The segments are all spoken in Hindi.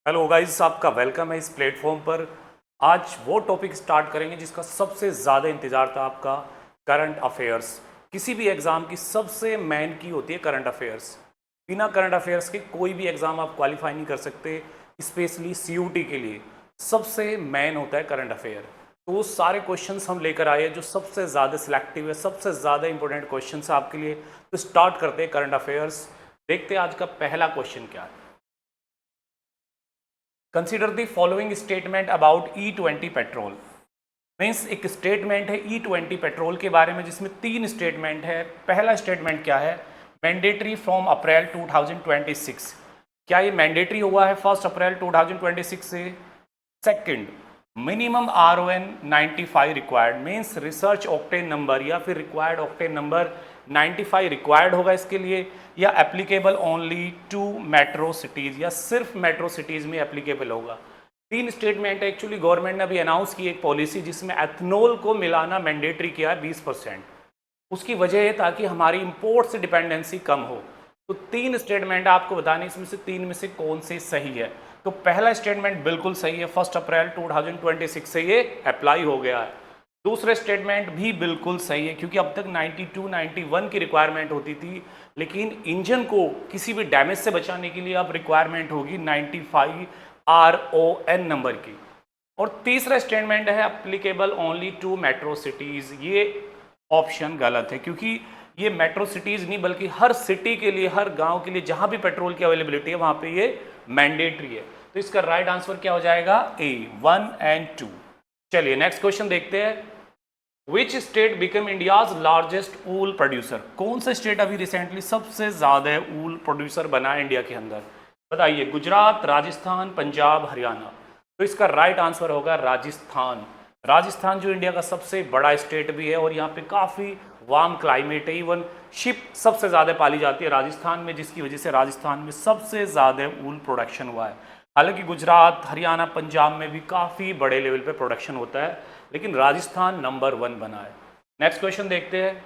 हेलो गाइस, आपका वेलकम है इस प्लेटफॉर्म पर। आज वो टॉपिक स्टार्ट करेंगे जिसका सबसे ज़्यादा इंतज़ार था आपका, करंट अफेयर्स। किसी भी एग्ज़ाम की सबसे मेन की होती है करंट अफेयर्स। बिना करंट अफेयर्स के कोई भी एग्ज़ाम आप क्वालिफाई नहीं कर सकते। स्पेशली सीयूटी के लिए सबसे मेन होता है करंट अफेयर। तो वो सारे क्वेश्चंस हम लेकर आए हैं जो सबसे ज़्यादा सिलेक्टिव है, सबसे ज़्यादा इंपॉर्टेंट क्वेश्चंस है आपके लिए। तो स्टार्ट करते हैं करंट अफेयर्स। देखते हैं आज का पहला क्वेश्चन क्या है। Consider the following statement about E20 petrol. Means एक स्टेटमेंट है E20 पेट्रोल के बारे में जिसमें तीन स्टेटमेंट है। पहला स्टेटमेंट क्या है? Mandatory from April 2026। क्या ये मैंडेटरी हुआ है 1 अप्रैल 2026 से? Second, minimum RON 95 required, means research octane number या फिर रिक्वायर्ड ऑक्टेन नंबर 95 रिक्वायर्ड होगा इसके लिए, या applicable only to metro cities, या सिर्फ मेट्रो सिटीज़ में एप्लीकेबल होगा। तीन स्टेटमेंट है। एक्चुअली गवर्नमेंट ने अभी अनाउंस की एक पॉलिसी जिसमें एथनॉल को मिलाना मैंडेटरी किया है 20%। उसकी वजह है ताकि हमारी इंपोर्ट से डिपेंडेंसी कम हो। तो तीन स्टेटमेंट आपको बताने, इसमें से तीन में से कौन सी सही है? तो पहला स्टेटमेंट बिल्कुल सही है, 1 अप्रैल 2026 से ये अप्लाई हो गया है। दूसरा स्टेटमेंट भी बिल्कुल सही है क्योंकि अब तक 92, 91 की रिक्वायरमेंट होती थी, लेकिन इंजन को किसी भी डैमेज से बचाने के लिए अब रिक्वायरमेंट होगी 95 RON नंबर की। और तीसरा स्टेटमेंट है applicable only to metro cities. ये ऑप्शन गलत है क्योंकि ये मेट्रो सिटीज़ नहीं बल्कि हर सिटी के लिए, हर गांव के लिए जहां भी पेट्रोल की अवेलेबिलिटी है वहां पे ये मैंडेटरी है। तो इसका राइट आंसर क्या हो जाएगा? ए, 1 एंड 2। चलिए नेक्स्ट क्वेश्चन देखते हैं। Which state become India's largest wool producer? कौन सा स्टेट अभी रिसेंटली सबसे ज्यादा वूल प्रोड्यूसर बना है इंडिया के अंदर? बताइए। गुजरात, राजस्थान, पंजाब, हरियाणा। तो इसका राइट आंसर होगा राजस्थान। राजस्थान जो इंडिया का सबसे बड़ा स्टेट भी है और यहाँ पे काफ़ी वार्म क्लाइमेट है। इवन शिप सबसे ज़्यादा पाली जाती है राजस्थान में, जिसकी वजह से राजस्थान में सबसे ज़्यादा वूल प्रोडक्शन हुआ है। हालांकि गुजरात, हरियाणा, पंजाब में भी काफ़ी बड़े लेवल पे प्रोडक्शन होता है, लेकिन राजस्थान नंबर 1 बना है। नेक्स्ट क्वेश्चन देखते हैं।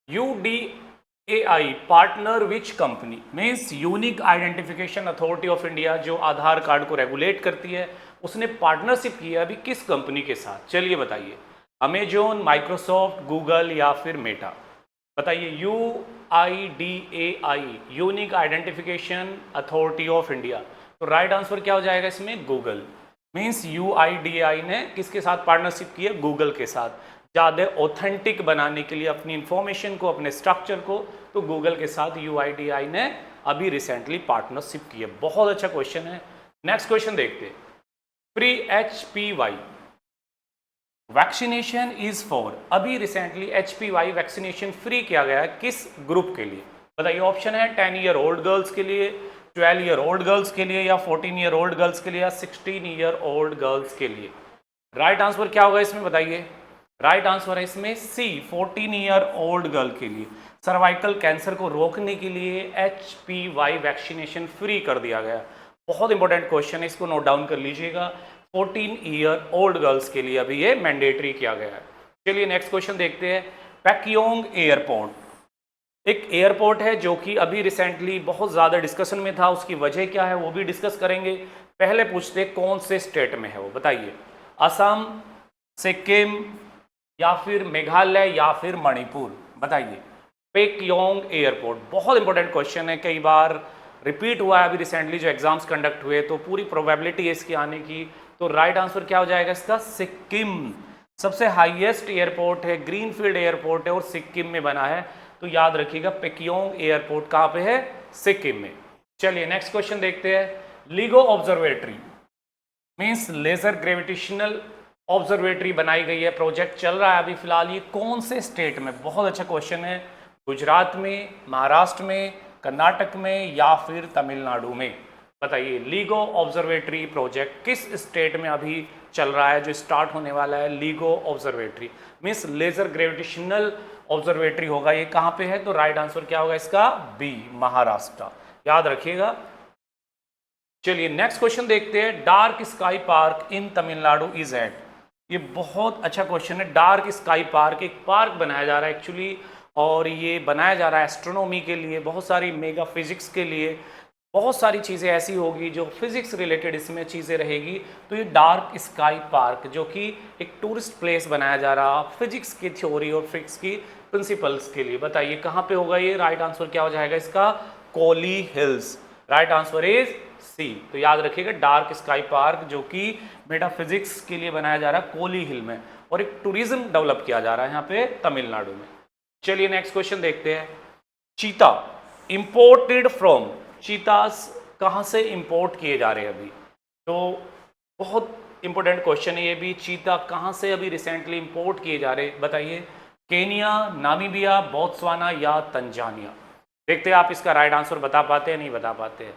UDAI partner which company? Means unique identification authority of India जो आधार कार्ड को रेगुलेट करती है, उसने पार्टनरशिप की है अभी किस कंपनी के साथ? चलिए बताइए। अमेजोन, माइक्रोसॉफ्ट, गूगल या फिर मेटा? बताइए। UIDAI unique identification authority of India. तो राइट आंसर क्या हो जाएगा इसमें? गूगल। मीन्स UIDAI ने किसके साथ पार्टनरशिप की है? गूगल के साथ। ज़्यादा ऑथेंटिक बनाने के लिए अपनी इंफॉर्मेशन को, अपने स्ट्रक्चर को, तो गूगल के साथ UIDAI ने अभी रिसेंटली पार्टनरशिप की है। बहुत अच्छा क्वेश्चन है। नेक्स्ट क्वेश्चन देखते हैं। Pre HPY vaccination is for, अभी रिसेंटली HPY वैक्सीनेशन फ्री किया गया है किस ग्रुप के लिए? बताइए। ऑप्शन है 10 ईयर ओल्ड गर्ल्स के लिए, 12 ईयर ओल्ड गर्ल्स के लिए, या 14 ईयर ओल्ड गर्ल्स के लिए, या 16 ईयर ओल्ड गर्ल्स के लिए। राइट आंसर क्या होगा इसमें? बताइए। राइट आंसर है इसमें सी, 14 ईयर ओल्ड गर्ल के लिए। सर्वाइकल कैंसर को रोकने के लिए HPY वैक्सीनेशन फ्री कर दिया गया। बहुत इंपॉर्टेंट क्वेश्चन है, इसको नोट डाउन कर लीजिएगा। 14 ईयर ओल्ड गर्ल्स के लिए अभी ये मैंडेटरी किया गया है। चलिए नेक्स्ट क्वेश्चन देखते हैं। पैक्योंग एयरपोर्ट एक एयरपोर्ट है जो कि अभी रिसेंटली बहुत ज़्यादा डिस्कशन में था। उसकी वजह क्या है वो भी डिस्कस करेंगे। पहले पूछते कौन से स्टेट में है वो? बताइए। असम, सिक्किम, या फिर मेघालय, या फिर मणिपुर? बताइए। पैक्योंग एयरपोर्ट बहुत इंपॉर्टेंट क्वेश्चन है, कई बार रिपीट हुआ है अभी रिसेंटली जो एग्जाम्स कंडक्ट हुए, तो पूरी प्रोबेबिलिटी है इसके आने की। तो राइट आंसर क्या हो जाएगा इसका? सिक्किम। सबसे हाईएस्ट एयरपोर्ट है, ग्रीनफील्ड एयरपोर्ट है और सिक्किम में बना है। तो याद रखिएगा पैक्योंग एयरपोर्ट कहाँ पे है? सिक्किम में। चलिए नेक्स्ट क्वेश्चन देखते हैं। LIGO observatory means laser gravitational observatory बनाई गई है, प्रोजेक्ट चल रहा है अभी फिलहाल। ये कौन से स्टेट में? बहुत अच्छा क्वेश्चन है। गुजरात में, महाराष्ट्र में, कर्नाटक में, या फिर तमिलनाडु में? बताइए। लीगो ऑब्जर्वेटरी प्रोजेक्ट किस स्टेट में अभी चल रहा है जो स्टार्ट होने वाला है? LIGO observatory means laser gravitational observatory होगा। ये कहाँ पे है? तो राइट आंसर क्या होगा इसका? बी, महाराष्ट्र। याद रखिएगा। चलिए नेक्स्ट क्वेश्चन देखते हैं। Dark sky park in Tamil Nadu is eight. ये बहुत अच्छा क्वेश्चन है। डार्क स्काई पार्क एक पार्क बनाया जा रहा है एक्चुअली, और ये बनाया जा रहा है एस्ट्रोनॉमी के लिए, बहुत सारी मेगा फिजिक्स के लिए। बहुत सारी चीज़ें ऐसी होगी जो फिजिक्स रिलेटेड इसमें चीज़ें रहेगी। तो ये डार्क स्काई पार्क जो कि एक टूरिस्ट प्लेस बनाया जा रहा फिजिक्स की थ्योरी और फिजिक्स की प्रिंसिपल्स के लिए। बताइए कहाँ पे होगा ये? राइट आंसर क्या हो जाएगा इसका? Kolli Hills. Right answer is C. तो याद रखिएगा डार्क स्काई पार्क जो कि मेटाफिजिक्स के लिए बनाया जा रहा है कोली हिल में, और एक टूरिज्म डेवलप किया जा रहा है यहाँ पे तमिलनाडु में। चलिए नेक्स्ट क्वेश्चन देखते हैं। चीता इंपोर्टेड फ्रॉम, चीतास कहाँ से इंपोर्ट किए जा रहे हैं अभी? तो बहुत इंपॉर्टेंट क्वेश्चन है ये भी। चीता कहाँ से अभी रिसेंटली इंपोर्ट किए जा रहे, बताइए? केनिया, नामीबिया, बोत्सवाना या तंजानिया? देखते हैं आप इसका राइट आंसर बता पाते हैं नहीं बता पाते हैं।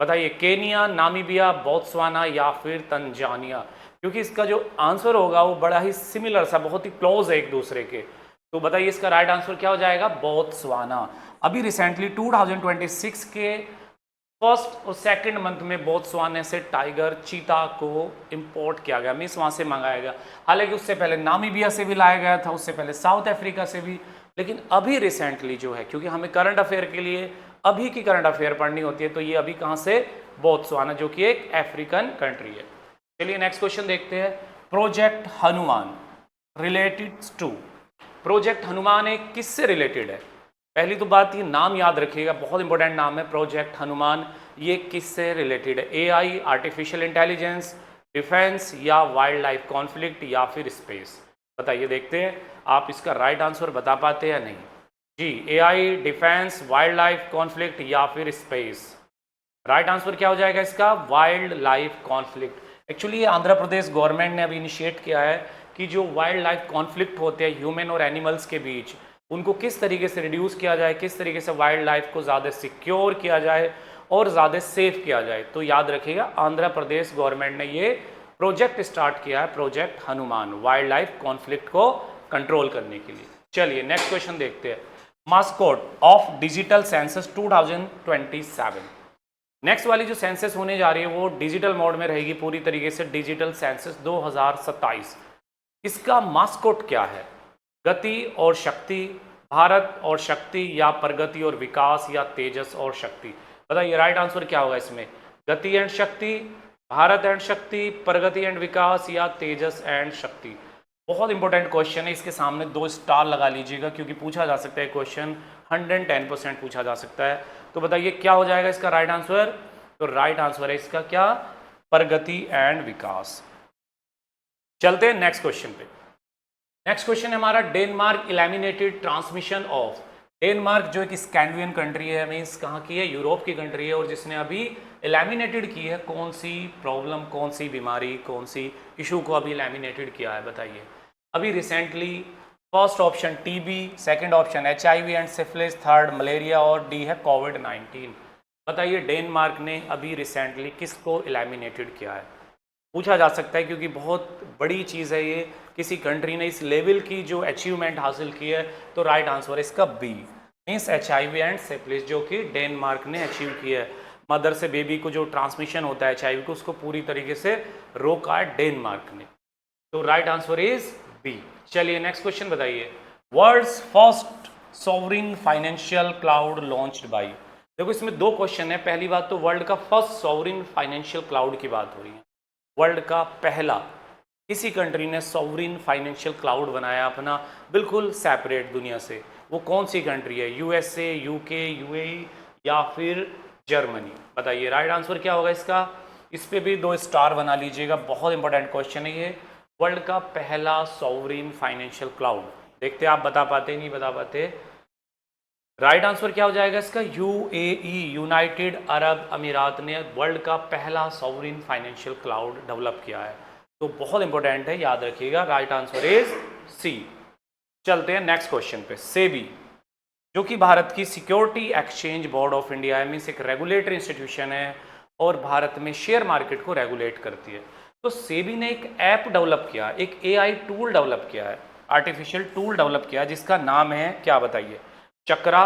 बताइए केनिया, नामीबिया, बोत्सवाना या फिर तंजानिया? क्योंकि इसका जो आंसर होगा वो बड़ा ही सिमिलर सा, बहुत ही क्लोज है एक दूसरे के। तो बताइए इसका राइट आंसर क्या हो जाएगा? बोत्सवाना। अभी रिसेंटली 2026 के फर्स्ट और सेकंड मंथ में बोत्सवाना से टाइगर चीता को इंपोर्ट किया गया, मीन्स वहाँ से मंगाया गया। हालांकि उससे पहले नामीबिया से भी लाया गया था, उससे पहले साउथ अफ्रीका से भी, लेकिन अभी रिसेंटली जो है, क्योंकि हमें करंट अफेयर के लिए अभी की करंट अफेयर पढ़नी होती है, तो ये अभी कहाँ से? बोत्सवाना जो कि एक अफ्रीकन कंट्री है। चलिए नेक्स्ट क्वेश्चन देखते हैं। Project Hanuman related to, project Hanuman एक किससे रिलेटेड है? पहली तो बात ये नाम याद रखिएगा, बहुत इंपॉर्टेंट नाम है प्रोजेक्ट हनुमान। ये किससे रिलेटेड है? एआई, आर्टिफिशियल इंटेलिजेंस, डिफेंस या वाइल्ड लाइफ कॉन्फ्लिक्ट या फिर स्पेस? बताइए, देखते हैं आप इसका राइट आंसर बता पाते हैं या नहीं। जी, AI, defence, wildlife conflict या फिर स्पेस? राइट आंसर क्या हो जाएगा इसका? Wildlife conflict. Actually Andhra Pradesh government ने अभी इनिशिएट किया है कि जो वाइल्ड लाइफ कॉन्फ्लिक्ट होते हैं ह्यूमन और एनिमल्स के बीच, उनको किस तरीके से रिड्यूस किया जाए, किस तरीके से वाइल्ड लाइफ को ज़्यादा सिक्योर किया जाए और ज़्यादा सेफ किया जाए। तो याद रखिएगा आंध्र प्रदेश गवर्नमेंट ने ये प्रोजेक्ट स्टार्ट किया है, project Hanuman, wild life conflict को कंट्रोल करने के लिए। चलिए नेक्स्ट क्वेश्चन देखते हैं। Mascot of digital census 2027। Next वाली जो सेंसस होने जा रही है वो डिजिटल मोड में रहेगी पूरी तरीके से, डिजिटल सेंसस 2027। इसका मास्कोट क्या है? गति और शक्ति, भारत और शक्ति या प्रगति और विकास या तेजस और शक्ति? बताइए राइट आंसर क्या होगा इसमें? गति एंड शक्ति, भारत एंड शक्ति, प्रगति एंड विकास या तेजस एंड शक्ति? बहुत इंपॉर्टेंट क्वेश्चन है, इसके सामने 2 स्टार लगा लीजिएगा क्योंकि पूछा जा सकता है क्वेश्चन, 110% पूछा जा सकता है। तो बताइए क्या हो जाएगा इसका राइट आंसर? तो राइट आंसर है इसका क्या? प्रगति एंड विकास। चलते हैं नेक्स्ट क्वेश्चन पे। नेक्स्ट क्वेश्चन है हमारा, Denmark eliminated transmission of. Denmark जो एक स्कैंडिनेवियन कंट्री है, मीन्स कहाँ की है? यूरोप की कंट्री है, और जिसने अभी इलिमिनेटेड की है कौन सी प्रॉब्लम, कौन सी बीमारी, कौन सी इशू को अभी इलिमिनेटेड किया है? बताइए अभी recently. First option TB, second option HIV and syphilis, third malaria और डी है कोविड-19। बताइए डेनमार्क ने अभी रिसेंटली किसको इलिमिनेटेड किया है? पूछा जा सकता है क्योंकि बहुत बड़ी चीज़ है ये, किसी कंट्री ने इस लेवल की जो अचीवमेंट हासिल की है। तो राइट आंसर है इसका B, means HIV and syphilis, जो कि डेनमार्क ने अचीव किया है। मदर से बेबी को जो ट्रांसमिशन होता है एचआईवी को, उसको पूरी तरीके से रोका है डेनमार्क ने। तो राइट आंसर इज बी। चलिए नेक्स्ट क्वेश्चन बताइए। World's first sovereign financial cloud launched by. देखो इसमें 2 क्वेश्चन है। पहली बात तो वर्ल्ड का फर्स्ट सॉवरिन फाइनेंशियल क्लाउड की बात हो रही है। वर्ल्ड का पहला किसी कंट्री ने सॉवरिन फाइनेंशियल क्लाउड बनाया अपना, बिल्कुल सेपरेट दुनिया से। वो कौन सी कंट्री है? यूएसए, यूके, यूएई या फिर जर्मनी? बताइए राइट आंसर क्या होगा इसका? इस पे भी 2 स्टार बना लीजिएगा, बहुत इंपॉर्टेंट क्वेश्चन है ये। वर्ल्ड का पहला सॉवरिन फाइनेंशियल क्लाउड, देखते आप बता पाते नहीं बता पाते। राइट आंसर क्या हो जाएगा इसका? यूएई, यूनाइटेड अरब अमीरात ने वर्ल्ड का पहला सॉवरिन फाइनेंशियल क्लाउड डेवलप किया है। तो बहुत इंपॉर्टेंट है, याद रखिएगा। Right answer is C. चलते हैं नेक्स्ट क्वेश्चन पे। सेबी जो कि भारत की security exchange board of India है, मीन्स एक रेगुलेटरी इंस्टीट्यूशन है और भारत में शेयर मार्केट को रेगुलेट करती है। तो सेबी ने एक ऐप डेवलप किया, एक एआई टूल डेवलप किया है, आर्टिफिशियल टूल डेवलप किया है, जिसका नाम है क्या? बताइए, चक्रा,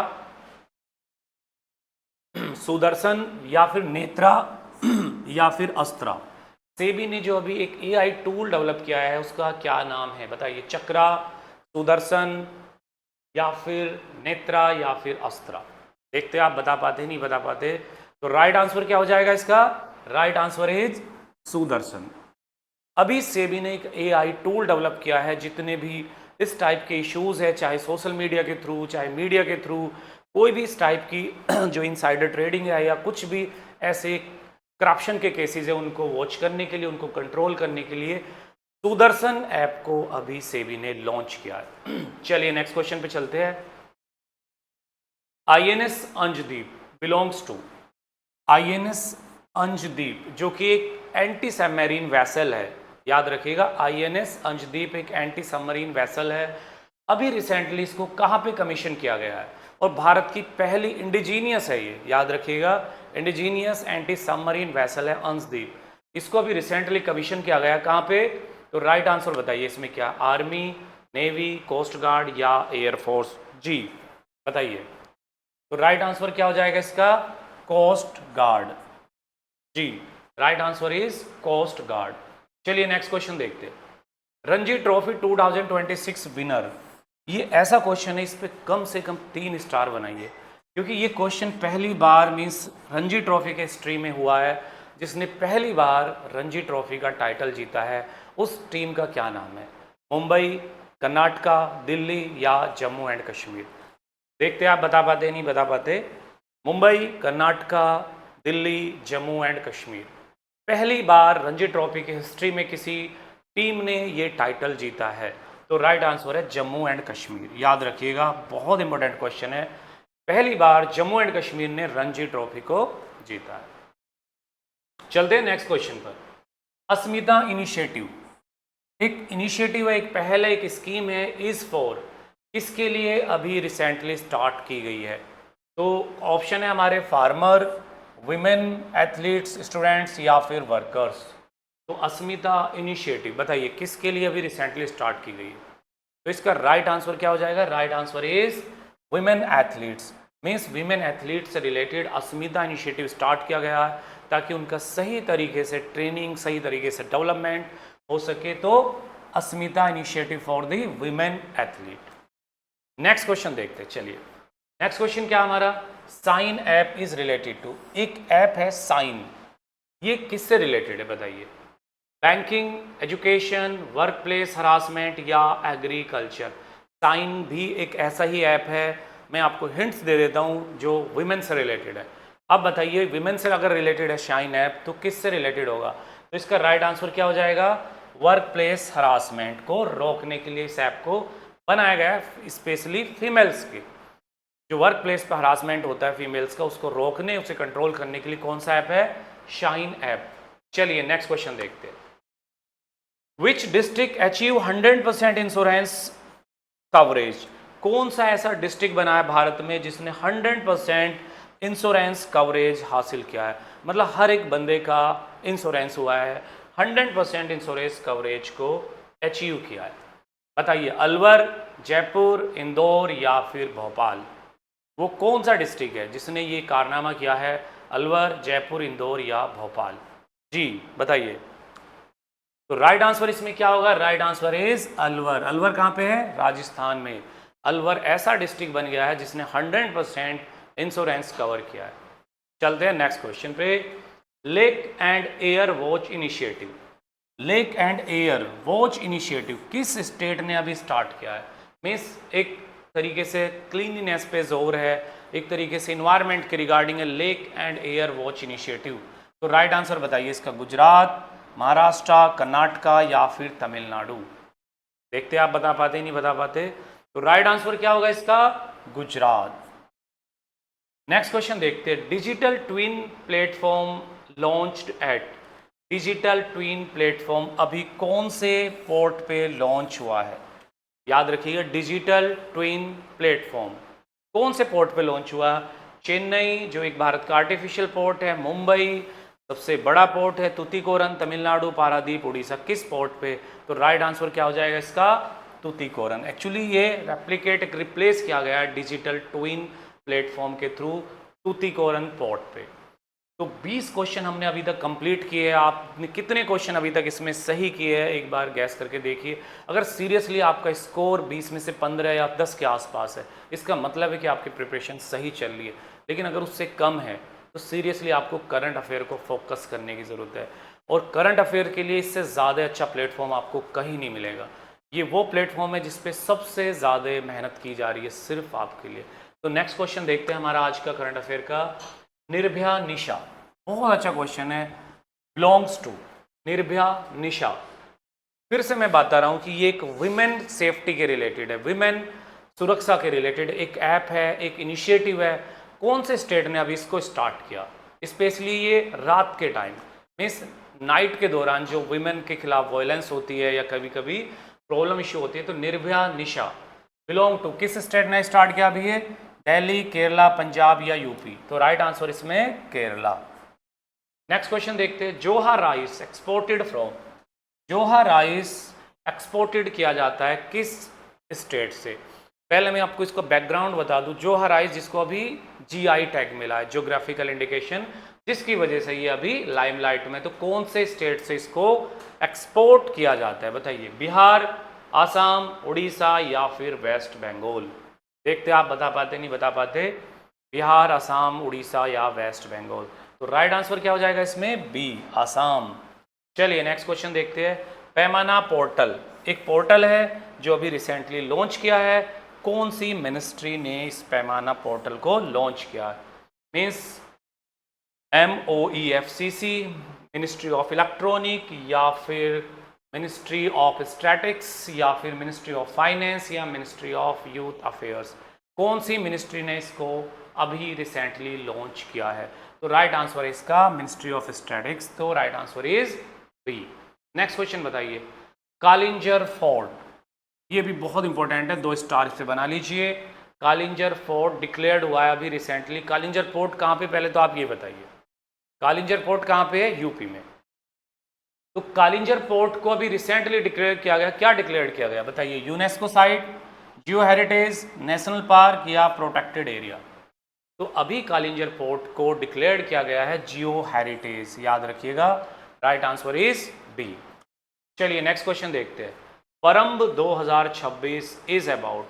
सुदर्शन या फिर नेत्रा या फिर अस्त्रा? सेबी ने जो अभी एक एआई टूल डेवलप किया है उसका क्या नाम है? बताइए, चक्रा, सुदर्शन या फिर नेत्रा या फिर अस्त्रा? देखते आप बता पाते नहीं बता पाते। तो राइट आंसर क्या हो जाएगा इसका? Right answer is Sudarshan. अभी सेबी ने एक एआई टूल डेवलप किया है, जितने भी इस टाइप के इश्यूज है, चाहे सोशल मीडिया के थ्रू, चाहे मीडिया के थ्रू, कोई भी इस टाइप की जो इनसाइडर ट्रेडिंग है या कुछ भी ऐसे करप्शन के केसेस है, उनको वॉच करने के लिए, उनको कंट्रोल करने के लिए सुदर्शन ऐप को अभी सेबी ने लॉन्च किया है। चलिए नेक्स्ट क्वेश्चन पे चलते हैं। INS Anjadip belongs to, INS Anjadip जो कि एक एंटी सबमरीन वैसल है, याद रखिएगा आईएनएस अंजदीप एक एंटी सबमरीन वैसल है। अभी रिसेंटली इसको कहाँ पे कमीशन किया गया है, और भारत की पहली इंडिजीनियस है ये, याद रखिएगा इंडिजीनियस एंटी सबमरीन वैसल है अंजदीप। इसको अभी रिसेंटली कमीशन किया गया, कहाँ पे? तो राइट आंसर बताइए इसमें क्या, आर्मी, नेवी, कोस्ट गार्ड या एयरफोर्स? जी बताइए। तो राइट आंसर क्या हो जाएगा इसका? Coast guard. जी right answer is coast guard. चलिए नेक्स्ट क्वेश्चन देखते हैं। रणजी ट्रॉफी 2026 विनर, ये ऐसा क्वेश्चन है, इस पे कम से कम 3 स्टार बनाइए, क्योंकि ये क्वेश्चन पहली बार मीन्स रणजी ट्रॉफी के हिस्ट्री में हुआ है, जिसने पहली बार रणजी ट्रॉफी का टाइटल जीता है, उस टीम का क्या नाम है? मुंबई, कर्नाटका, दिल्ली या जम्मू एंड कश्मीर? देखते हैं आप बता पाते नहीं बता पाते। मुंबई, कर्नाटका, दिल्ली, जम्मू एंड कश्मीर। पहली बार रणजी ट्रॉफी की हिस्ट्री में किसी टीम ने ये टाइटल जीता है, तो राइट आंसर है जम्मू एंड कश्मीर। याद रखिएगा, बहुत इंपॉर्टेंट क्वेश्चन है, पहली बार जम्मू एंड कश्मीर ने रणजी ट्रॉफी को जीता है। चलते हैं नेक्स्ट क्वेश्चन पर। अस्मिता इनिशिएटिव एक इनिशिएटिव है, एक पहल है, एक स्कीम है, इज फॉर, किसके लिए अभी रिसेंटली स्टार्ट की गई है? तो ऑप्शन है हमारे फार्मर, विमेन, एथलीट्स, स्टूडेंट्स या फिर वर्कर्स। तो अस्मिता इनिशिएटिव बताइए किसके लिए अभी रिसेंटली स्टार्ट की गई है? तो इसका राइट आंसर क्या हो जाएगा? Right answer is women athletes. Means women athletes से रिलेटेड अस्मिता इनिशिएटिव स्टार्ट किया गया है, ताकि उनका सही तरीके से ट्रेनिंग, सही तरीके से डेवलपमेंट हो सके। तो Asmita initiative for the women athlete. Next question देखते हैं। चलिए नेक्स्ट क्वेश्चन क्या हमारा? Sign app is related to, एक ऐप है साइन, ये किससे रिलेटेड है बताइए? Banking, education, work place harassment या एग्रीकल्चर? साइन भी एक ऐसा ही ऐप है, मैं आपको हिंट्स दे देता हूँ, जो विमेन से रिलेटेड है। अब बताइए विमेन से अगर रिलेटेड है शाइन ऐप, तो किससे रिलेटेड होगा? तो इसका राइट आंसर क्या हो जाएगा? वर्क प्लेस हरासमेंट को रोकने के लिए इस ऐप को बनाया गया है, स्पेशली फीमेल्स के जो वर्क प्लेस पर हरासमेंट होता है फीमेल्स का, उसको रोकने, उसे कंट्रोल करने के लिए कौन सा ऐप है? Shine app. चलिए नेक्स्ट क्वेश्चन देखते हैं। Which district achieve 100% insurance coverage? कौन सा ऐसा डिस्ट्रिक्ट बना है भारत में जिसने 100% इंश्योरेंस कवरेज हासिल किया है? मतलब हर एक बंदे का इंश्योरेंस हुआ है, 100% इंश्योरेंस कवरेज को अचीव किया है। बताइए अलवर, जयपुर, इंदौर या फिर भोपाल? वो कौन सा डिस्ट्रिक्ट है जिसने ये कारनामा किया है? अलवर, जयपुर, इंदौर या भोपाल? जी बताइए। तो राइट आंसर इसमें क्या होगा? Right answer is Alwar. Alwar कहाँ पे है? राजस्थान में। अलवर ऐसा डिस्ट्रिक्ट बन गया है जिसने 100% इंश्योरेंस कवर किया है। चलते हैं नेक्स्ट क्वेश्चन पे। Lake and air watch initiative, lake and air watch initiative किस स्टेट ने अभी स्टार्ट किया है? मीन्स एक तरीके से क्लीनलीनेस पे जोर है, एक तरीके से इन्वायरमेंट के रिगार्डिंग है lake and air watch initiative. तो राइट आंसर बताइए इसका? गुजरात, महाराष्ट्र, कर्नाटका या फिर तमिलनाडु? देखते हैं आप बता पाते नहीं बता पाते। तो राइट आंसर क्या होगा इसका? गुजरात। नेक्स्ट क्वेश्चन देखते हैं। Digital twin platform launched at, digital twin platform अभी कौन से पोर्ट पे लॉन्च हुआ है? याद रखिएगा डिजिटल ट्विन प्लेटफॉर्म कौन से पोर्ट पे लॉन्च हुआ? चेन्नई जो एक भारत का आर्टिफिशियल पोर्ट है, मुंबई सबसे बड़ा पोर्ट है, तुतीकोरन तमिलनाडु, पारादीप उड़ीसा, किस पोर्ट पे? तो राइट आंसर क्या हो जाएगा इसका? तुतीकोरन। एक्चुअली ये रेप्लिकेट रिप्लेस किया गया है डिजिटल ट्विन प्लेटफॉर्म के थ्रू तुतीकोरन पोर्ट पे। तो 20 क्वेश्चन हमने अभी तक कंप्लीट किए हैं। आपने कितने क्वेश्चन अभी तक इसमें सही किए हैं एक बार गैस करके देखिए। अगर सीरियसली आपका स्कोर 20 में से 15 या 10 के आसपास है, इसका मतलब है कि आपकी प्रिपरेशन सही चल रही है। लेकिन अगर उससे कम है तो सीरियसली आपको करंट अफेयर को फोकस करने की ज़रूरत है, और करंट अफेयर के लिए इससे ज़्यादा अच्छा प्लेटफॉर्म आपको कहीं नहीं मिलेगा। ये वो प्लेटफॉर्म है जिस पे सबसे ज़्यादा मेहनत की जा रही है सिर्फ आपके लिए। तो नेक्स्ट क्वेश्चन देखते हैं हमारा आज का करंट अफेयर का। निर्भया निशा, बहुत अच्छा क्वेश्चन है, बिलोंग्स टू, निर्भया निशा। फिर से मैं बता रहा हूँ कि ये एक विमेन सेफ्टी के रिलेटेड है, विमेन सुरक्षा के रिलेटेड एक ऐप है, एक इनिशिएटिव है। कौन से स्टेट ने अभी इसको स्टार्ट किया? स्पेशली ये रात के टाइम, मीन्स नाइट के दौरान जो विमेन के खिलाफ वायलेंस होती है या कभी कभी प्रॉब्लम इश्यू होती है, तो निर्भया निशा बिलोंग टू किस स्टेट ने स्टार्ट किया अभी ये? दिल्ली, केरला, पंजाब या यूपी? तो राइट आंसर इसमें केरला। नेक्स्ट क्वेश्चन देखते हैं। जोहा राइस एक्सपोर्टेड फ्रॉम, जोहा राइस एक्सपोर्टेड किया जाता है किस स्टेट से? पहले मैं आपको इसको बैकग्राउंड बता दूं। जोहा राइस जिसको अभी जीआई टैग मिला है, ज्योग्राफिकल इंडिकेशन, जिसकी वजह से ये अभी लाइमलाइट में, तो कौन से स्टेट से इसको एक्सपोर्ट किया जाता है बताइए? बिहार, आसाम, उड़ीसा या फिर वेस्ट बंगाल? देखते आप बता पाते नहीं बता पाते। बिहार, आसाम, उड़ीसा या वेस्ट बंगाल? तो राइट आंसर क्या हो जाएगा इसमें? बी, आसाम। चलिए नेक्स्ट क्वेश्चन देखते हैं। पैमाना पोर्टल एक पोर्टल है जो अभी रिसेंटली लॉन्च किया है। कौन सी मिनिस्ट्री ने इस पैमाना पोर्टल को लॉन्च किया है? Means MOEFCC, ministry of electronic, या फिर मिनिस्ट्री ऑफ स्टैटिक्स, या फिर मिनिस्ट्री ऑफ फाइनेंस, या मिनिस्ट्री ऑफ यूथ अफेयर्स? कौन सी मिनिस्ट्री ने इसको अभी रिसेंटली लॉन्च किया है? तो राइट आंसर है इसका मिनिस्ट्री ऑफ स्टैटिक्स। तो right answer is B. Next question बताइए। कालिंजर फोर्ट, ये भी बहुत इंपॉर्टेंट है, 2 स्टार से बना लीजिए। कालिंजर फोर्ट डिक्लेयर्ड हुआ है अभी रिसेंटली। कालिंजर फोर्ट कहाँ पे, पहले तो आप ये बताइए, कालिंजर फोर्ट कहाँ पे है? यूपी में। तो कालिंजर फोर्ट को अभी रिसेंटली डिक्लेयर किया गया, क्या डिक्लेयर किया गया बताइए? यूनेस्को साइट, जियो हेरिटेज, नेशनल पार्क या प्रोटेक्टेड एरिया? तो अभी कालिंजर फोर्ट को डिक्लेयर किया गया है जियो हेरिटेज, याद रखिएगा। Right answer is B. चलिए नेक्स्ट क्वेश्चन देखते हैं। परम्ब 2026 इज अबाउट,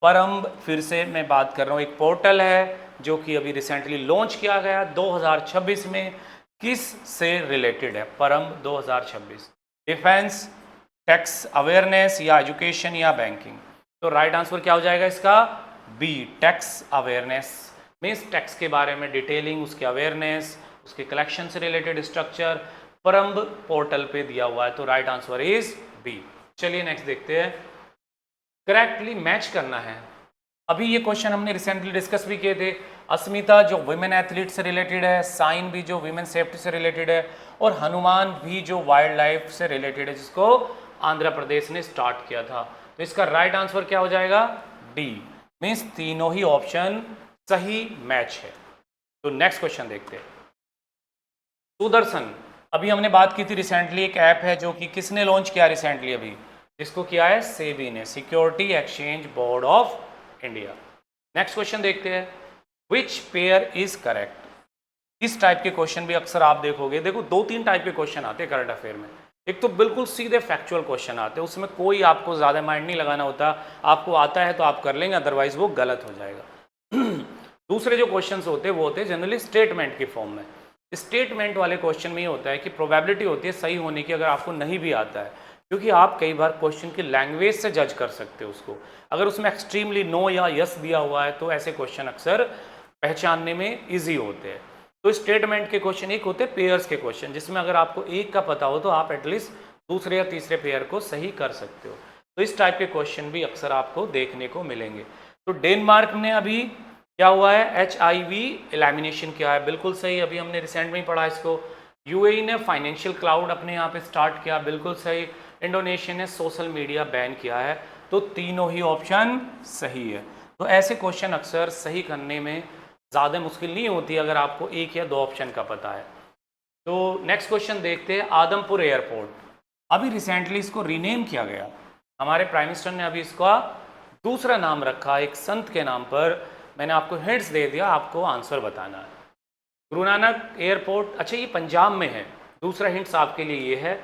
परम्ब फिर से मैं बात कर रहा हूँ, एक पोर्टल है जो कि अभी रिसेंटली लॉन्च किया गया 2026 में। किस से रिलेटेड है परम्ब 2026? डिफेंस, टैक्स अवेयरनेस या एजुकेशन या बैंकिंग? तो राइट आंसर क्या हो जाएगा इसका? B, tax awareness. Means tax के बारे में डिटेलिंग, उसके अवेयरनेस, उसके कलेक्शन से रिलेटेड स्ट्रक्चर परम्ब पोर्टल पे दिया हुआ है। तो राइट आंसर इज बी। चलिए नेक्स्ट देखते हैं। करेक्टली मैच करना है, अभी ये क्वेश्चन हमने रिसेंटली डिस्कस भी किए थे। अस्मिता जो विमेन एथलीट से रिलेटेड है, साइन भी जो विमेन सेफ्टी से रिलेटेड है, और हनुमान भी जो वाइल्ड लाइफ से रिलेटेड है, जिसको आंध्र प्रदेश ने स्टार्ट किया था। तो इसका राइट आंसर क्या हो जाएगा? डी। मीन्स तीनों ही ऑप्शन सही मैच है। तो नेक्स्ट क्वेश्चन देखते हैं। सुदर्शन, अभी हमने बात की थी रिसेंटली, एक ऐप है जो कि किसने लॉन्च किया रिसेंटली अभी? जिसको किया है सेबी ने, security exchange board of India. Next question देखते हैं। Which pair is correct? इस टाइप के क्वेश्चन भी अक्सर आप देखोगे। देखो 2-3 टाइप के क्वेश्चन आते हैं करंट अफेयर में। एक तो बिल्कुल सीधे फैक्चुअल क्वेश्चन आते हैं, उसमें कोई आपको ज़्यादा माइंड नहीं लगाना होता, आपको आता है तो आप कर लेंगे, अदरवाइज वो गलत हो जाएगा। दूसरे जो क्वेश्चंस होते हैं वो होते हैं जनरली स्टेटमेंट के फॉर्म में। स्टेटमेंट वाले क्वेश्चन में ये होता है कि प्रोबेबिलिटी होती है सही होने की अगर आपको नहीं भी आता है, क्योंकि आप कई बार क्वेश्चन की लैंग्वेज से जज कर सकते हो उसको। अगर उसमें एक्सट्रीमली नो या यस दिया हुआ है तो ऐसे क्वेश्चन अक्सर पहचानने में ईजी होते हैं। तो स्टेटमेंट के क्वेश्चन एक होते हैं पेयर्स के क्वेश्चन, जिसमें अगर आपको एक का पता हो तो आप एटलीस्ट दूसरे या तीसरे पेयर को सही कर सकते हो। तो इस टाइप के क्वेश्चन भी अक्सर आपको देखने को मिलेंगे। तो डेनमार्क ने अभी क्या हुआ है? HIV एलिमिनेशन किया है, बिल्कुल सही, अभी हमने रिसेंट में ही पढ़ा इसको। UAE ने फाइनेंशियल क्लाउड अपने यहाँ पे स्टार्ट किया, बिल्कुल सही। इंडोनेशिया ने सोशल मीडिया बैन किया है। तो तीनों ही ऑप्शन सही है। तो ऐसे क्वेश्चन अक्सर सही करने में ज़्यादा मुश्किल नहीं होती अगर आपको एक या 2 ऑप्शन का पता है। तो नेक्स्ट क्वेश्चन देखते हैं। आदमपुर एयरपोर्ट, अभी रिसेंटली इसको रीनेम किया गया, हमारे प्राइम मिनिस्टर ने अभी इसका दूसरा नाम रखा एक संत के नाम पर। मैंने आपको हिंट्स दे दिया, आपको आंसर बताना है। गुरु नानक एयरपोर्ट, अच्छा ये पंजाब में है। दूसरा हिंट्स आपके लिए ये है,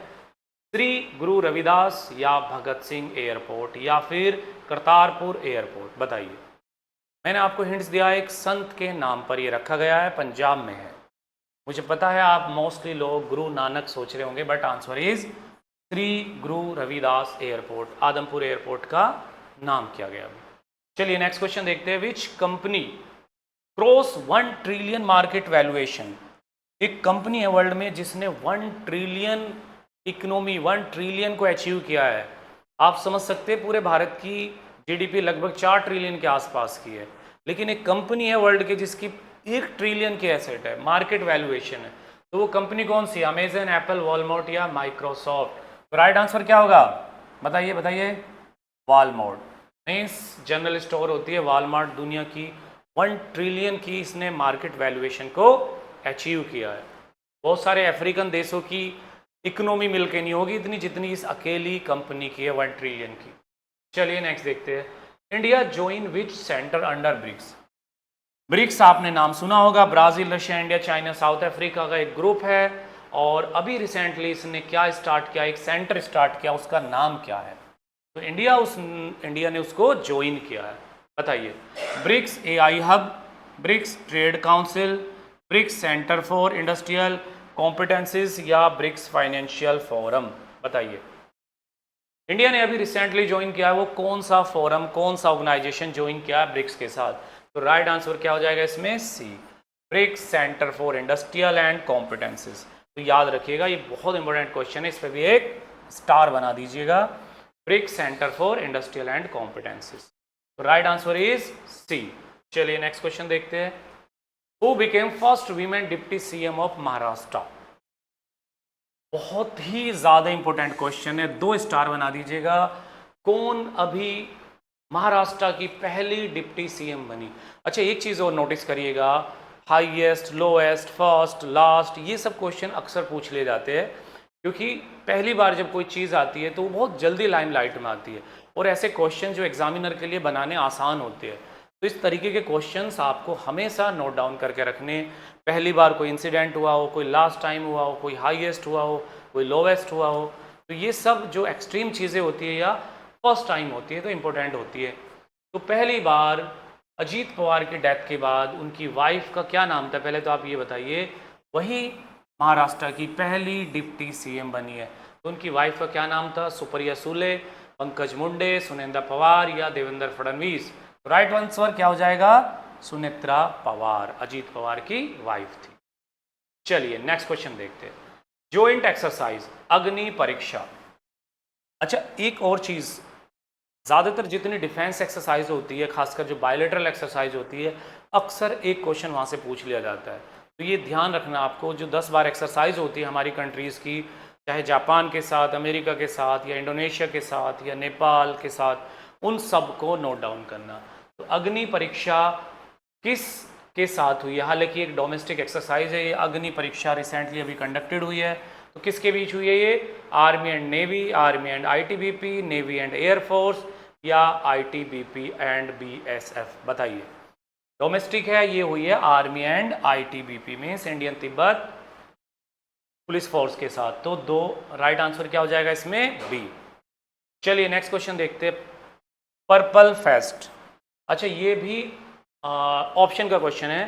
श्री गुरु रविदास या भगत सिंह एयरपोर्ट या फिर करतारपुर एयरपोर्ट? बताइए। मैंने आपको हिंट्स दिया, एक संत के नाम पर ये रखा गया है, पंजाब में है। मुझे पता है आप मोस्टली लोग गुरु नानक सोच रहे होंगे, but answer is Shri Guru Ravidas airport, Adampur airport का नाम किया गया। चलिए नेक्स्ट क्वेश्चन देखते हैं। Which company cross 1 trillion market valuation? एक कंपनी है वर्ल्ड में जिसने 1 ट्रिलियन इकोनॉमी, 1 ट्रिलियन को अचीव किया है। आप समझ सकते हैं पूरे भारत की जीडीपी लगभग 4 ट्रिलियन के आसपास की है, लेकिन एक कंपनी है वर्ल्ड के जिसकी 1 ट्रिलियन की एसेट है, मार्केट वैल्यूएशन है। तो वो कंपनी कौन सी? अमेजन, एप्पल, वॉलमार्ट या माइक्रोसॉफ्ट? तो राइट आंसर क्या होगा? बताइए बताइए। वॉलमार्ट मीन्स जनरल स्टोर होती है वॉलमार्ट, दुनिया की 1 ट्रिलियन की इसने मार्केट वैल्यूएशन को अचीव किया है। बहुत सारे अफ्रीकन देशों की इकोनॉमी मिलके नहीं होगी इतनी जितनी इस अकेली कंपनी की है 1 ट्रिलियन की। चलिए नेक्स्ट देखते हैं। India join which centre under BRICS? BRICS आपने नाम सुना होगा, Brazil, Russia, India, China, South Africa का एक ग्रुप है, और अभी रिसेंटली इसने क्या स्टार्ट किया? एक सेंटर स्टार्ट किया, उसका नाम क्या है? तो इंडिया ने उसको ज्वाइन किया है। बताइए। BRICS AI hub, BRICS trade council, BRICS centre for industrial competencies या ब्रिक्स फाइनेंशियल फोरम? बताइए। इंडिया ने अभी रिसेंटली ज्वाइन किया है, वो कौन सा फोरम, कौन सा ऑर्गेनाइजेशन ज्वाइन किया है ब्रिक्स के साथ? तो राइट आंसर क्या हो जाएगा इसमें? C, BRICS centre for industrial and competencies. तो याद रखिएगा, ये बहुत इंपॉर्टेंट क्वेश्चन है, इस पर भी एक स्टार बना दीजिएगा। BRICS centre for industrial and competencies. तो राइट आंसर इज सी। चलिए नेक्स्ट क्वेश्चन देखते हैं। Who became first women deputy CM of Maharashtra? बहुत ही ज्यादा इंपॉर्टेंट क्वेश्चन है, 2 स्टार बना दीजिएगा। कौन अभी महाराष्ट्र की पहली डिप्टी सीएम बनी? अच्छा एक चीज और नोटिस करिएगा, हाईएस्ट, लोएस्ट, फर्स्ट, लास्ट, ये सब क्वेश्चन अक्सर पूछ ले जाते हैं, क्योंकि पहली बार जब कोई चीज़ आती है तो वो बहुत जल्दी लाइमलाइट में आती है, और ऐसे क्वेश्चन जो एग्जामिनर के लिए बनाने आसान होते हैं। तो इस तरीके के क्वेश्चंस आपको हमेशा नोट डाउन करके रखने। पहली बार कोई इंसिडेंट हुआ हो, कोई लास्ट टाइम हुआ हो, कोई हाईएस्ट हुआ हो, कोई लोवेस्ट हुआ हो, तो ये सब जो एक्सट्रीम चीज़ें होती है या फर्स्ट टाइम होती है तो इम्पोर्टेंट होती है। तो पहली बार अजीत पवार की डेथ के बाद उनकी वाइफ का क्या नाम था? पहले तो आप ये बताइए। वही महाराष्ट्र की पहली डिप्टी सीएम बनी है, तो उनकी वाइफ का क्या नाम था? सुप्रिया सुले, पंकज मुंडे, सुनेंद्र पवार या देवेंद्र फडणवीस? राइट आंसर क्या हो जाएगा? सुनेत्रा पवार, अजीत पवार की वाइफ थी। चलिए नेक्स्ट क्वेश्चन देखते हैं। जॉइंट एक्सरसाइज अग्नि परीक्षा। अच्छा एक और चीज, ज्यादातर जितनी डिफेंस एक्सरसाइज होती है, खासकर जो बायलैटरल एक्सरसाइज होती है, अक्सर एक क्वेश्चन वहां से पूछ लिया जाता है। तो ये ध्यान रखना आपको, जो 10 बार एक्सरसाइज होती है हमारी कंट्रीज की, चाहे जापान के साथ, अमेरिका के साथ, या इंडोनेशिया के साथ, या नेपाल के साथ, उन सब को नोट डाउन करना। तो अग्नि परीक्षा किस के साथ हुई है? हालांकि एक डोमेस्टिक एक्सरसाइज है ये, अग्नि परीक्षा रिसेंटली अभी कंडक्टेड हुई है। तो किसके बीच हुई है ये? Army and navy, army and ITBP, navy and air force, या आईटीबीपी एंड बीएसएफ? बताइए। डोमेस्टिक है, ये हुई है army and ITBP means Indian Tibet police force के साथ। तो 2 राइट आंसर क्या हो जाएगा इसमें? बी। चलिए नेक्स्ट क्वेश्चन देखते हैं। Purple fest. अच्छा ये भी ऑप्शन का क्वेश्चन है।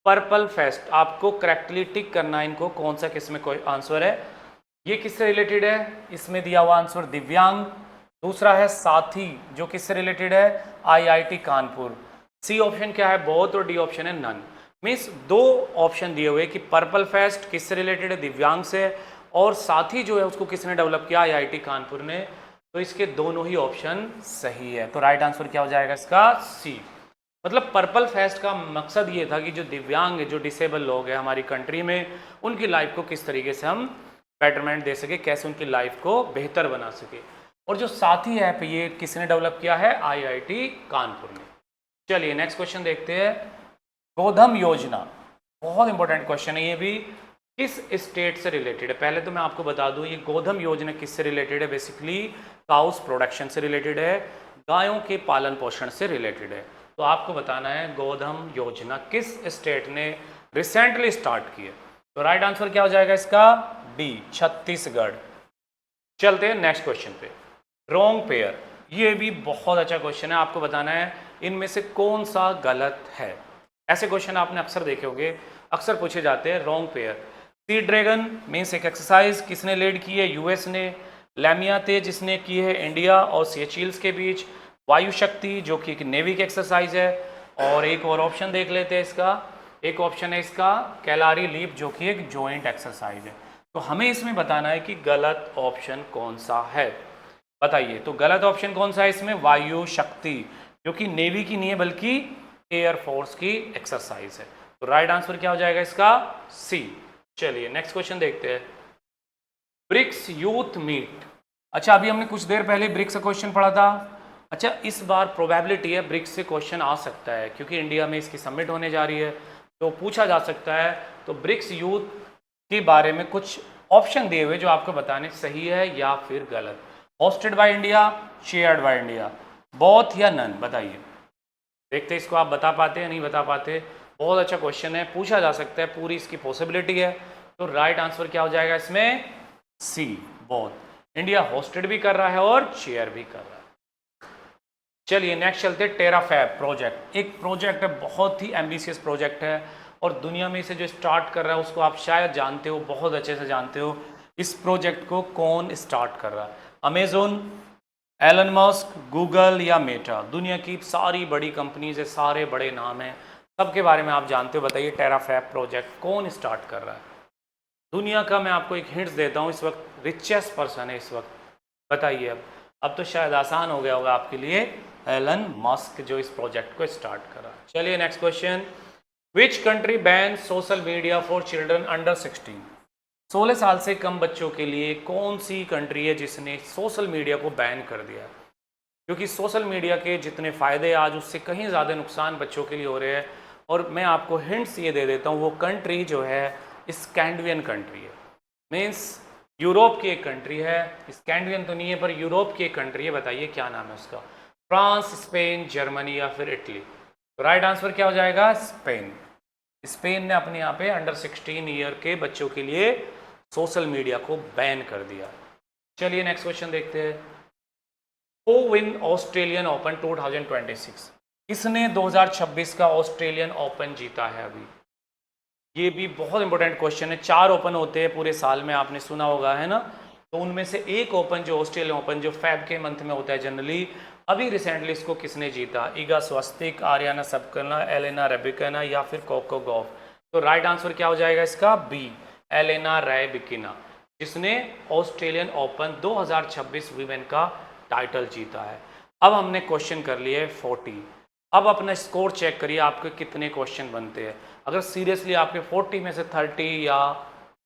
पर्पल फेस्ट आपको करेक्टली टिक करना है इनको, कौन सा किस में कोई आंसर है। ये किससे रिलेटेड है? इसमें दिया हुआ आंसर दिव्यांग। दूसरा है साथी, जो किससे रिलेटेड है? आईआईटी कानपुर। सी ऑप्शन क्या है? बोथ, और डी ऑप्शन है नन। मीन्स 2 ऑप्शन दिए हुए कि पर्पल फेस्ट किससे रिलेटेड है? दिव्यांग से, और साथी जो है उसको किसने डेवलप किया? आईआईटी कानपुर ने। तो इसके दोनों ही ऑप्शन सही है। तो राइट आंसर क्या हो जाएगा इसका? सी। मतलब पर्पल फेस्ट का मकसद ये था कि जो दिव्यांग है, जो डिसेबल लोग हैं हमारी कंट्री में, उनकी लाइफ को किस तरीके से हम बेटरमेंट दे सके, कैसे उनकी लाइफ को बेहतर बना सके। और जो साथी ऐप ये किसने डेवलप किया है? आईआईटी कानपुर ने। चलिए नेक्स्ट क्वेश्चन देखते हैं। गोधन योजना, बहुत इंपॉर्टेंट क्वेश्चन है ये भी। किस स्टेट से रिलेटेड है? पहले तो मैं आपको बता दूं, ये गोधन योजना किससे रिलेटेड है? बेसिकली काउस प्रोडक्शन से रिलेटेड है, गायों के पालन पोषण से रिलेटेड है। तो आपको बताना है गोधन योजना किस स्टेट ने रिसेंटली स्टार्ट की है। तो राइट आंसर क्या हो जाएगा इसका? डी, छत्तीसगढ़। चलते हैं नेक्स्ट क्वेश्चन पे। रॉन्ग पेयर, ये भी बहुत अच्छा क्वेश्चन है। आपको बताना है इनमें से कौन सा गलत है। ऐसे क्वेश्चन आपने अक्सर देखे होंगे। अक्सर पूछे जाते हैं, wrong pair. Sea dragon means एक एक्सरसाइज किसने लीड की है, यूएस ने। लैमियाते जिसने की है इंडिया और सेचेल्स के बीच। वायु शक्ति जो कि एक नेवी की एक्सरसाइज है। और एक और ऑप्शन देख लेते हैं इसका, एक ऑप्शन है इसका कैलारी लीप जो कि एक जॉइंट एक्सरसाइज है। तो हमें इसमें बताना है कि गलत ऑप्शन कौन सा है, बताइए। तो गलत ऑप्शन कौन सा है इसमें, वायु शक्ति, जो कि नेवी की नहीं है बल्कि एयरफोर्स की एक्सरसाइज है। तो राइट आंसर क्या हो जाएगा इसका, सी। चलिए नेक्स्ट क्वेश्चन देखते हैं। ब्रिक्स यूथ मीट, अच्छा अभी हमने कुछ देर पहले ब्रिक्स का क्वेश्चन पढ़ा था। अच्छा इस बार प्रोबेबिलिटी है ब्रिक्स से क्वेश्चन आ सकता है क्योंकि इंडिया में इसकी समिट होने जा रही है, तो पूछा जा सकता है। तो ब्रिक्स यूथ के बारे में कुछ ऑप्शन दिए हुए जो आपको बताने सही है या फिर गलत। Hosted by India, shared by India, both या नन, बताइए। देखते हैं इसको आप बता पाते हैं नहीं बता पाते। बहुत अच्छा क्वेश्चन है, पूछा जा सकता है, पूरी इसकी पॉसिबिलिटी है। तो राइट आंसर क्या हो जाएगा इसमें, सी, बोथ। इंडिया होस्टेड भी कर रहा है और शेयर भी कर रहा है। चलिए नेक्स्ट चलते हैं, टेराफैब प्रोजेक्ट। एक प्रोजेक्ट है, बहुत ही एम्बिशियस प्रोजेक्ट है और दुनिया में इसे जो स्टार्ट कर रहा है उसको आप शायद जानते हो, बहुत अच्छे से जानते हो। इस प्रोजेक्ट को कौन स्टार्ट कर रहा है, अमेजोन, एलन मस्क, गूगल या मेटा। दुनिया की सारी बड़ी कंपनीज है, सारे बड़े नाम हैं, सबके बारे में आप जानते हो। बताइए टेराफैब प्रोजेक्ट कौन स्टार्ट कर रहा है। दुनिया का मैं आपको एक हिंट्स देता हूँ, इस वक्त रिचेस्ट पर्सन है इस वक्त, बताइए। अब तो शायद आसान हो गया होगा आपके लिए, एलन मस्क जो इस प्रोजेक्ट को स्टार्ट कर रहा है। चलिए next question, which country ban social media for children under 16। 16 साल से कम बच्चों के लिए कौन सी कंट्री है जिसने सोशल मीडिया को बैन कर दिया। क्योंकि सोशल मीडिया के जितने फ़ायदे आज उससे कहीं ज़्यादा नुकसान बच्चों के लिए हो रहे हैं। और मैं आपको हिंट्स ये दे देता हूँ, वो कंट्री जो है स्कैंडिनेवियन कंट्री है, मीन्स यूरोप की एक कंट्री है। स्कैंडिनेवियन तो नहीं है पर यूरोप की एक कंट्री है, बताइए क्या नाम है उसका। फ्रांस, स्पेन, जर्मनी या फिर इटली। तो राइट आंसर क्या हो जाएगा, स्पेन। स्पेन ने अपने यहाँ पे अंडर 16 ईयर के बच्चों के लिए सोशल मीडिया को बैन कर दिया। चलिए नेक्स्ट क्वेश्चन देखते हैं। हु विन ऑस्ट्रेलियन ओपन 2026, किसने 2026 का ऑस्ट्रेलियन ओपन जीता है अभी। ये भी बहुत इंपॉर्टेंट क्वेश्चन है। 4 ओपन होते हैं पूरे साल में, आपने सुना होगा है ना। तो उनमें से एक ओपन जो ऑस्ट्रेलियन ओपन जो फेब के मंथ में होता है जनरली, अभी रिसेंटली इसको किसने जीता, ईगा स्वास्तिक, आर्याना सबकना, एलेना रेबिकना या फिर कोको गॉफ। तो राइट आंसर क्या हो जाएगा इसका, बी, एलेना रेबिकिना, जिसने ऑस्ट्रेलियन ओपन 2026 वीमेन का टाइटल जीता है। अब हमने क्वेश्चन कर लिए 40। अब अपना स्कोर चेक करिए आपके कितने क्वेश्चन बनते हैं। अगर सीरियसली आपके 40 में से 30 या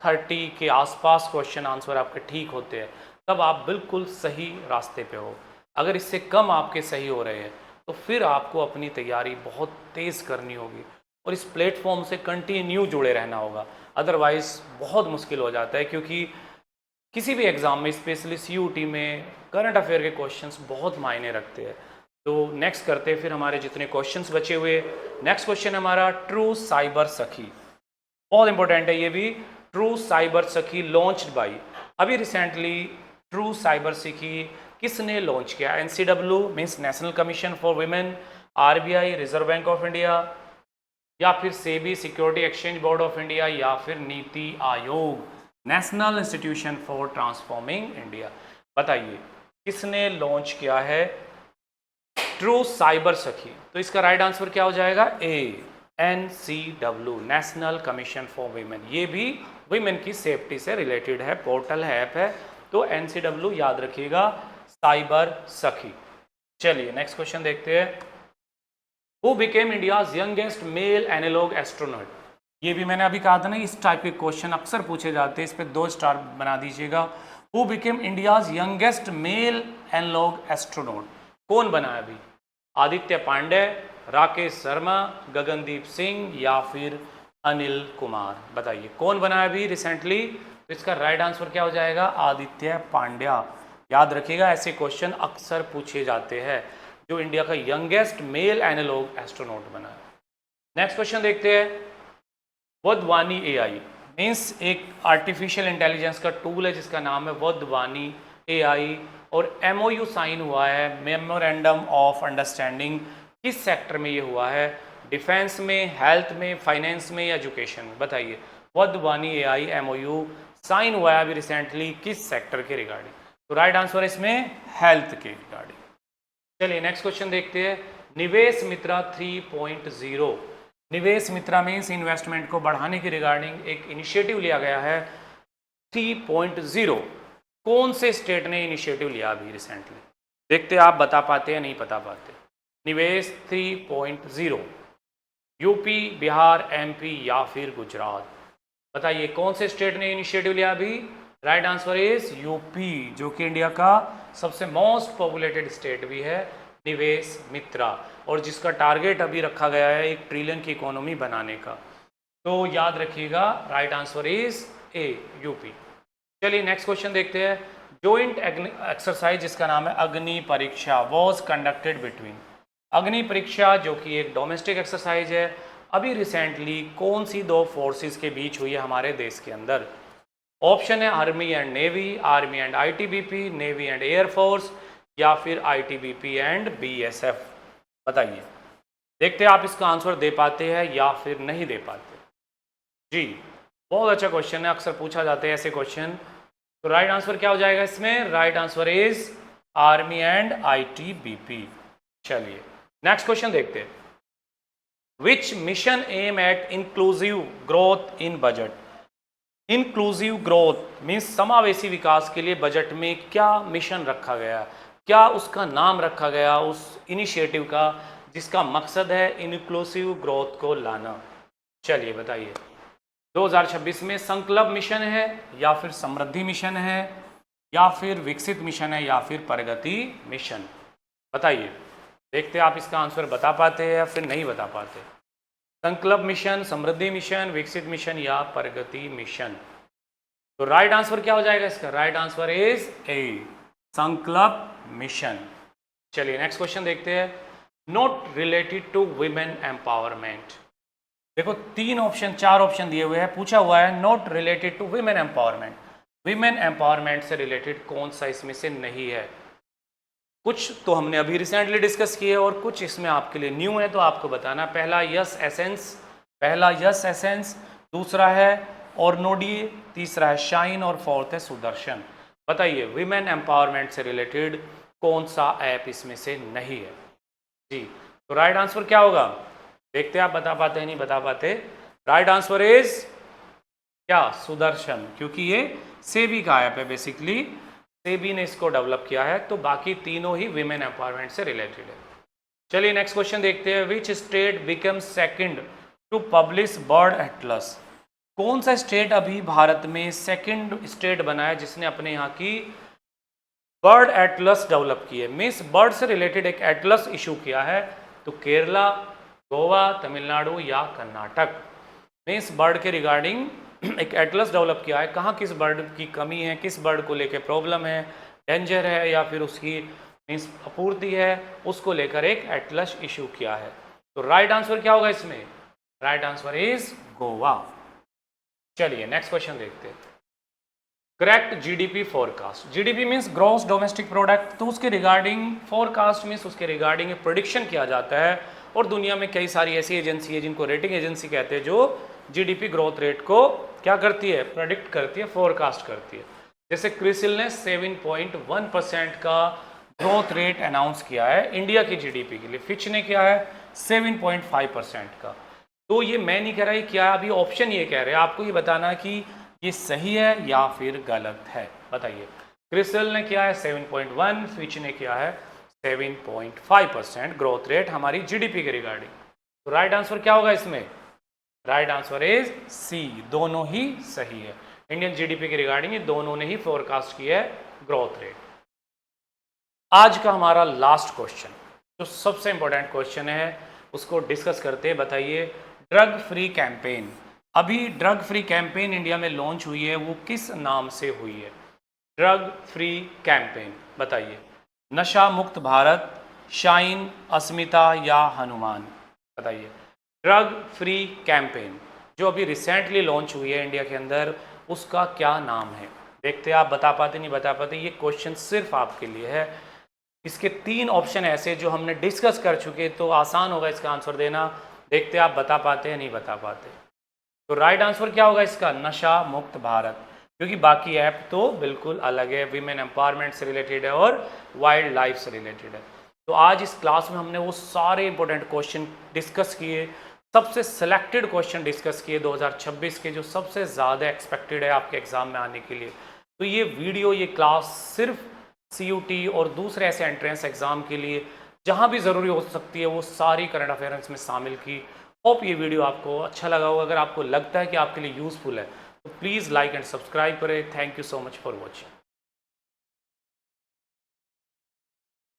30 के आसपास क्वेश्चन आंसर आपके ठीक होते हैं, तब आप बिल्कुल सही रास्ते पे हो। अगर इससे कम आपके सही हो रहे हैं तो फिर आपको अपनी तैयारी बहुत तेज़ करनी होगी और इस प्लेटफॉर्म से कंटिन्यू जुड़े रहना होगा, अदरवाइज़ बहुत मुश्किल हो जाता है। क्योंकि किसी भी एग्ज़ाम में, स्पेशली CUT में, करंट अफेयर के क्वेश्चंस बहुत मायने रखते हैं। तो नेक्स्ट करते हैं फिर हमारे जितने क्वेश्चंस बचे हुए। नेक्स्ट क्वेश्चन हमारा ट्रू साइबर सखी, बहुत इंपॉर्टेंट है ये भी। ट्रू साइबर सखी लॉन्च्ड बाई, अभी रिसेंटली ट्रू साइबर सखी किसने लॉन्च किया। NCW means national commission for women, RBI reserve bank of India या फिर SEBI security exchange board of India या फिर NITI Aayog national institution for transforming India. बताइए किसने लॉन्च किया है ट्रू साइबर सखी। तो इसका राइट आंसर क्या हो जाएगा, ए, NCW national commission for women. ये भी वीमेन की सेफ्टी से रिलेटेड है, पोर्टल है, ऐप है। तो NCW याद रखिएगा, साइबर सखी। चलिए नेक्स्ट क्वेश्चन देखते हैं। Who became India's youngest male analogue astronaut. ये भी मैंने अभी कहा था ना, इस टाइप के क्वेश्चन अक्सर पूछे जाते हैं, इस पे 2 स्टार बना दीजिएगा। Who became India's youngest male analogue astronaut, कौन बना है अभी, आदित्य पांडे, राकेश शर्मा, गगनदीप सिंह या फिर अनिल कुमार। बताइए कौन बना है अभी रिसेंटली। तो इसका राइट आंसर क्या हो जाएगा, आदित्य पांड्या। याद रखिएगा ऐसे क्वेश्चन अक्सर पूछे जाते हैं, जो इंडिया का यंगेस्ट मेल एनालॉग एस्ट्रोनॉट बना है। नेक्स्ट क्वेश्चन देखते हैं। वधवानी AI मीन्स एक आर्टिफिशियल इंटेलिजेंस का टूल है जिसका नाम है वधवानी AI, और MOU साइन हुआ है, मेमोरेंडम ऑफ अंडरस्टैंडिंग। किस सेक्टर में ये हुआ है, डिफेंस में, हेल्थ में, फाइनेंस में या एजुकेशन में? बताइए। वधवानी AI MOU साइन हुआ है अभी रिसेंटली किस सेक्टर के रिगार्डिंग? तो राइट आंसर है इसमें हेल्थ के रिगार्डिंग। चलिए नेक्स्ट क्वेश्चन देखते हैं। निवेश मित्रा 3.0। निवेश मित्रा मीन्स इन्वेस्टमेंट को बढ़ाने के रिगार्डिंग एक इनिशिएटिव लिया गया है 3.0। कौन से स्टेट ने इनिशिएटिव लिया अभी रिसेंटली? देखते हैं आप बता पाते या नहीं बता पाते। निवेश 3.0 यूपी, बिहार, MP या फिर गुजरात? बताइए कौन से स्टेट ने इनिशिएटिव लिया अभी? राइट आंसर इज यूपी, जो कि इंडिया का सबसे मोस्ट पॉपुलेटेड स्टेट भी है, निवेश मित्रा, और जिसका टारगेट अभी रखा गया है 1 ट्रिलियन की इकोनॉमी बनाने का। तो याद रखिएगा right answer is a, UP. चलिए नेक्स्ट क्वेश्चन देखते हैं। जॉइंट एक्सरसाइज जिसका नाम है अग्नि परीक्षा वॉज कंडक्टेड बिटवीन। अग्नि परीक्षा जो कि एक डोमेस्टिक एक्सरसाइज है, अभी रिसेंटली कौन सी 2 फोर्सेस के बीच हुई है हमारे देश के अंदर? ऑप्शन है army and navy, army and ITBP, navy and air force, या फिर ITBP एंड BSF? बताइए। देखते हैं आप इसका आंसर दे पाते हैं या फिर नहीं दे पाते। जी, बहुत अच्छा क्वेश्चन है, अक्सर पूछा जाता है ऐसे क्वेश्चन। तो राइट आंसर क्या हो जाएगा इसमें? Right answer is army and ITBP। चलिए नेक्स्ट क्वेश्चन देखते हैं। Which mission aim at inclusive growth in budget? Inclusive growth means समावेशी विकास के लिए बजट में क्या मिशन रखा गया, क्या उसका नाम रखा गया उस इनिशिएटिव का जिसका मकसद है इंक्लूसिव ग्रोथ को लाना? चलिए बताइए। 2026 में संकल्प मिशन है, या फिर समृद्धि मिशन है, या फिर विकसित मिशन है, या फिर प्रगति मिशन? बताइए। देखते हैं आप इसका आंसर बता पाते हैं या फिर नहीं बता पाते। संकल्प मिशन, समृद्धि मिशन, विकसित मिशन या प्रगति मिशन? तो राइट आंसर क्या हो जाएगा इसका? राइट आंसर इज ए, संकल्प मिशन। चलिए नेक्स्ट क्वेश्चन देखते हैं। Not related to women empowerment. देखो 4 ऑप्शन दिए हुए हैं, पूछा हुआ है not related to women empowerment. Women empowerment से रिलेटेड कौन सा इसमें से नहीं है? कुछ तो हमने अभी रिसेंटली डिस्कस किए और कुछ इसमें आपके लिए न्यू है, तो आपको बताना। पहला यस एसेंस, दूसरा है ऑर्नोडी, तीसरा है शाइन और फोर्थ है सुदर्शन। बताइए वुमेन एम्पावरमेंट से रिलेटेड कौन सा ऐप इसमें से नहीं है? जी, तो राइट आंसर क्या होगा? देखते हैं आप बता पाते हैं नहीं बता पाते। राइट आंसर इज क्या? सुदर्शन, क्योंकि ये सेबी का ऐप है, बेसिकली सेबी ने इसको डेवलप किया है, तो बाकी तीनों ही विमेन एम्पावरमेंट से रिलेटेड है। चलिए नेक्स्ट क्वेश्चन देखते हैं। Which state become second to publish bird atlas? कौन सा स्टेट अभी भारत में सेकंड स्टेट बना है जिसने अपने यहाँ की बर्ड एटलस डेवलप की है? मीन्स बर्ड से रिलेटेड एक एटलस इशू किया है, तो केरला, गोवा, तमिलनाडु या कर्नाटक? मीन्स बर्ड के रिगार्डिंग एक एटलस डेवलप किया है, कहाँ किस बर्ड की कमी है, किस बर्ड को लेकर प्रॉब्लम है, डेंजर है या फिर उसकी मीन्स अपूर्ति है, उसको लेकर एक एटलस इशू किया है। तो राइट आंसर क्या होगा इसमें? Right answer is Goa. चलिए नेक्स्ट क्वेश्चन देखते हैं। Correct GDP forecast. GDP means gross domestic product, तो उसके रिगार्डिंग फोरकास्ट मीन्स उसके रिगार्डिंग एक प्रेडिक्शन किया जाता है, और दुनिया में कई सारी ऐसी एजेंसी है जिनको रेटिंग एजेंसी कहते हैं, जो GDP ग्रोथ रेट को क्या करती है? प्रेडिक्ट करती है, फोरकास्ट करती है। जैसे क्रिसिल ने 7.1% का ग्रोथ रेट अनाउंस किया है इंडिया की GDP के लिए, फिच ने किया है 7.5% का। तो ये मैं नहीं कह रहा, क्या अभी ऑप्शन ये कह रहे हैं, आपको ये बताना कि ये सही है या फिर गलत है। बताइए। क्रिसिल ने किया है 7.1, फिच ने किया है 7.5% ग्रोथ रेट हमारी GDP के रिगार्डिंग। तो राइट आंसर क्या होगा इसमें? राइट आंसर इज सी, दोनों ही सही है। इंडियन GDP के रिगार्डिंग ये दोनों ने ही फोरकास्ट किया है ग्रोथ रेट। आज का हमारा लास्ट क्वेश्चन, जो सबसे इंपॉर्टेंट क्वेश्चन है, उसको डिस्कस करते हैं। बताइए ड्रग फ्री कैंपेन, अभी ड्रग फ्री कैंपेन इंडिया में लॉन्च हुई है, वो किस नाम से हुई है? ड्रग फ्री कैंपेन बताइए। नशा मुक्त भारत, शाइन, अस्मिता या हनुमान? बताइए। ड्रग फ्री कैंपेन जो अभी रिसेंटली लॉन्च हुई है इंडिया के अंदर, उसका क्या नाम है? देखते हैं आप बता पाते नहीं बता पाते। ये क्वेश्चन सिर्फ आपके लिए है। इसके 3 ऑप्शन ऐसे जो हमने डिस्कस कर चुके, तो आसान होगा इसका आंसर देना। देखते आप बता पाते हैं नहीं बता पाते। तो राइट आंसर क्या होगा इसका, नशा मुक्त भारत, क्योंकि बाकी ऐप तो बिल्कुल अलग है, वीमेन एम्पावरमेंट से रिलेटेड है और वाइल्ड लाइफ से रिलेटेड है। तो आज इस क्लास में हमने वो सारे इंपॉर्टेंट क्वेश्चन डिस्कस किए, सबसे सिलेक्टेड क्वेश्चन डिस्कस किए 2026 के, जो सबसे ज़्यादा एक्सपेक्टेड है आपके एग्ज़ाम में आने के लिए। तो ये वीडियो, ये क्लास सिर्फ CUT और दूसरे ऐसे एंट्रेंस एग्ज़ाम के लिए जहाँ भी ज़रूरी हो सकती है वो सारी करंट अफेयर्स में शामिल की। होप ये वीडियो आपको अच्छा लगा होगा। अगर आपको लगता है कि आपके लिए यूज़फुल है तो प्लीज़ लाइक एंड सब्सक्राइब करें। Thank you so much for watching.